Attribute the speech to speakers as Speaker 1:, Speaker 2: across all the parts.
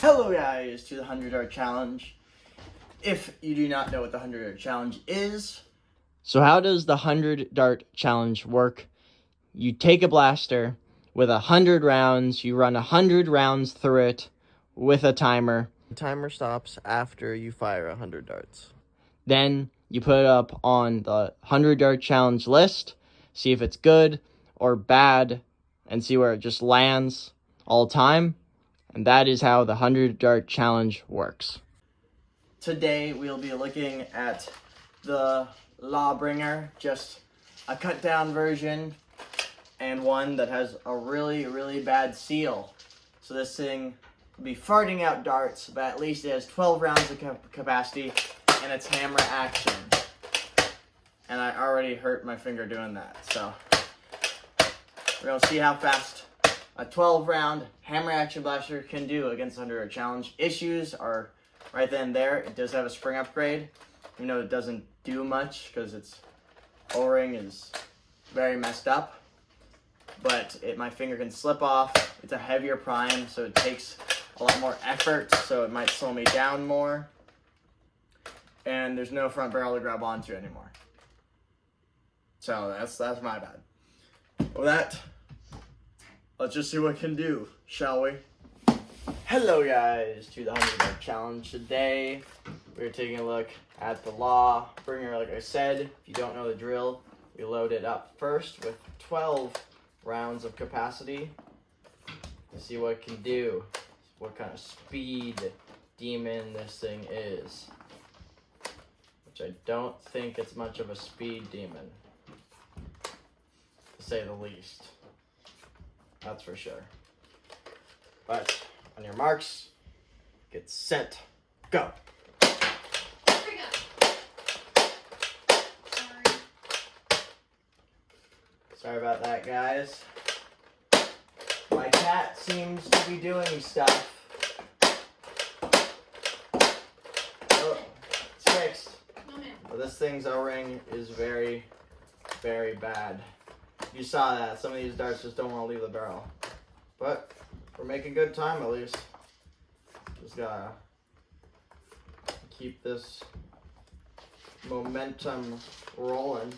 Speaker 1: Hello guys to the 100 Dart Challenge. If you do not know what the 100 Dart Challenge is.
Speaker 2: So how does the 100 Dart Challenge work? You take a blaster with 100 rounds, you run 100 rounds through it with a timer.
Speaker 3: The timer stops after you fire 100 darts.
Speaker 2: Then you put it up on the 100 Dart Challenge list, see if it's good or bad, and see where it just lands all the time. And that is how the 100 Dart Challenge works.
Speaker 1: Today we'll be looking at the Lawbringer, just a cut down version, and one that has a really bad seal. So this thing will be farting out darts, but at least it has 12 rounds of capacity, and it's hammer action. And I already hurt my finger doing that, so we're gonna see how fast a 12 round hammer action blaster can do against the 100 Dart Challenge. Issues are right then and there. It does have a spring upgrade, even though it doesn't do much because its O-ring is very messed up. But my finger can slip off. It's a heavier prime, so it takes a lot more effort, so it might slow me down more. And there's no front barrel to grab onto anymore. So that's my bad. With that, let's just see what it can do, shall we? Hello guys to the 100 Dart Challenge. Today we're taking a look at the Lawbringer. Like I said, if you don't know the drill, we load it up first with 12 rounds of capacity to see what it can do, what kind of speed demon this thing is. Which I don't think it's much of a speed demon, to say the least. That's for sure. But on your marks, get set, go. Sorry about that, guys. My cat seems to be doing stuff. Oh, it's fixed. But this thing's O-ring is very bad. You saw that. Some of these darts just don't want to leave the barrel. But we're making good time at least. Just gotta keep this momentum rolling.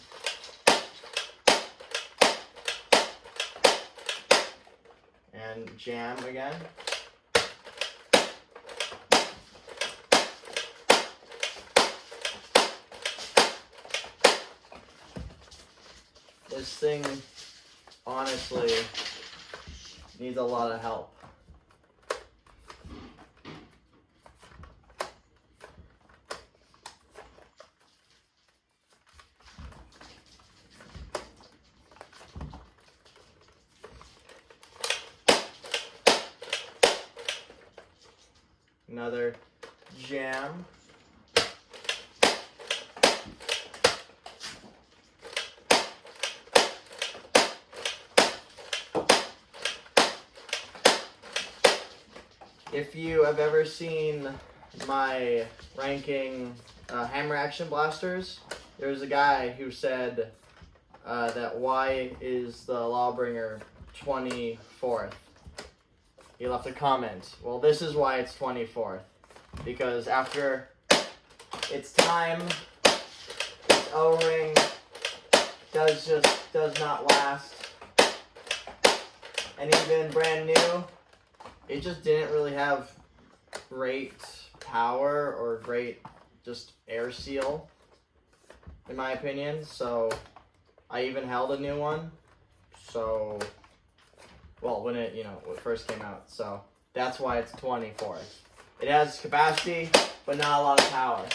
Speaker 1: And jam again. This thing honestly needs a lot of help. Another jam. If you have ever seen my ranking hammer action blasters, there was a guy who said that why is the Lawbringer 24th? He left a comment. Well, this is why it's 24th. Because after its time, its O-ring does not last. And even brand new, it just didn't really have great power or great just air seal, in my opinion. So I even held a new one. So, well, when it first came out. So that's why it's 24th. It has capacity, but not a lot of power.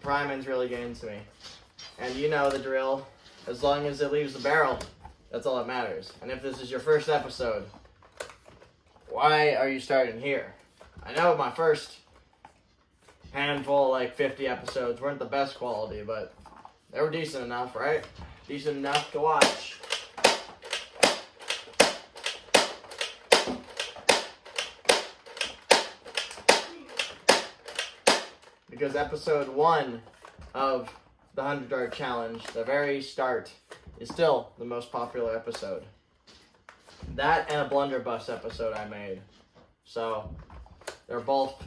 Speaker 1: Priming's really getting to me. And you know the drill. As long as it leaves the barrel, that's all that matters. And if this is your first episode, why are you starting here? I know my first handful, like 50 episodes, weren't the best quality, but they were decent enough, right? Decent enough to watch. Because episode 1 of the 100 dart challenge, the very start, is still the most popular episode. That and a blunderbuss episode I made. So they're both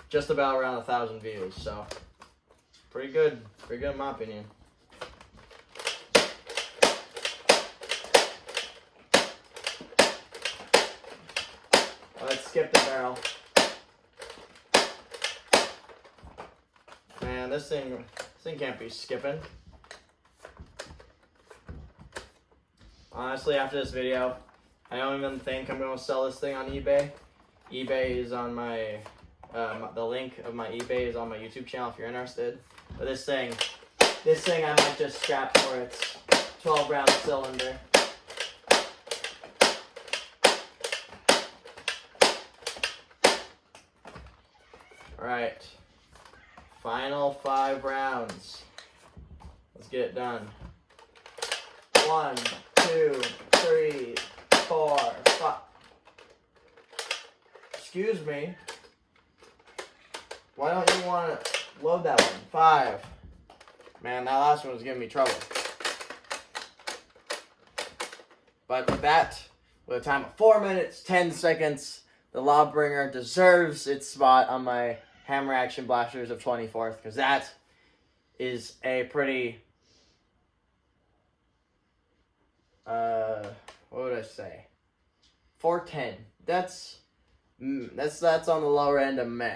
Speaker 1: just about around 1,000 views. So pretty good in my opinion. Let's skip the barrel. Man, this thing can't be skipping. Honestly, after this video, I don't even think I'm going to sell this thing on eBay. eBay is on my, the link of my eBay is on my YouTube channel if you're interested. But this thing I might just scrap for its 12 round cylinder. Alright, final 5 rounds. Let's get it done. 1, 2, 3, 4, 5. Excuse me. Why don't you want to load that one? 5. Man, that last one was giving me trouble. But with that, with a time of 4 minutes, 10 seconds, the Lawbringer deserves its spot on my Hammer Action Blasters of 24th, because that is a pretty, what would I say? 410. That's on the lower end of meh.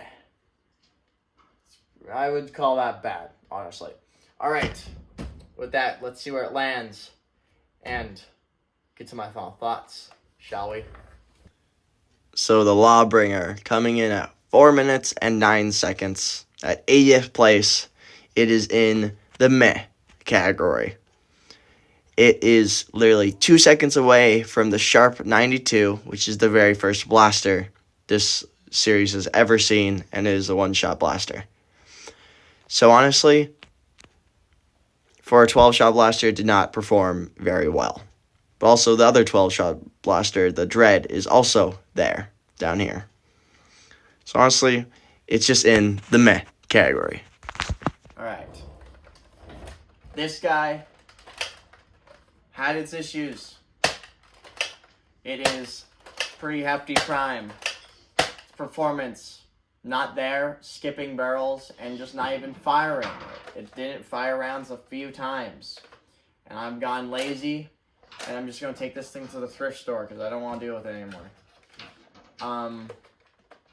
Speaker 1: I would call that bad, honestly. All right, with that, let's see where it lands and get to my final thoughts, shall we?
Speaker 2: So the Lawbringer coming in at 4 minutes and 9 seconds at 80th place. It is in the meh category. It is literally 2 seconds away from the Sharp 92, which is the very first blaster this series has ever seen, and it is a one-shot blaster. So honestly, for a 12-shot blaster, it did not perform very well. But also the other 12-shot blaster, the Dread, is also there, down here. So honestly, it's just in the meh category.
Speaker 1: Alright. This guy had its issues. It is pretty hefty prime. Performance, not there. Skipping barrels and just not even firing. It didn't fire rounds a few times. And I've gone lazy. And I'm just going to take this thing to the thrift store because I don't want to deal with it anymore.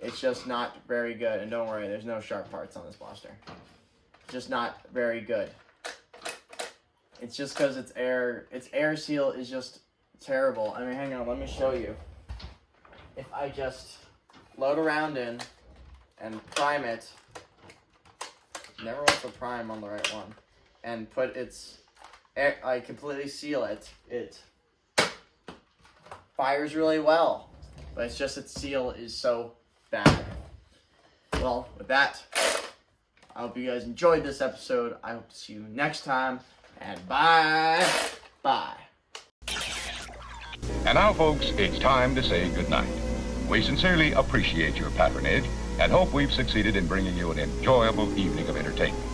Speaker 1: It's just not very good. And don't worry, there's no sharp parts on this blaster. It's just not very good. It's just because its air seal is just terrible. I mean, hang on, let me show you. If I just load a round in and prime it, never wants to prime on the right one, and put its air, I completely seal it, it fires really well. But it's just its seal is so bad. Well, with that, I hope you guys enjoyed this episode. I hope to see you next time. And bye. Bye.
Speaker 4: And now, folks, it's time to say goodnight. We sincerely appreciate your patronage and hope we've succeeded in bringing you an enjoyable evening of entertainment.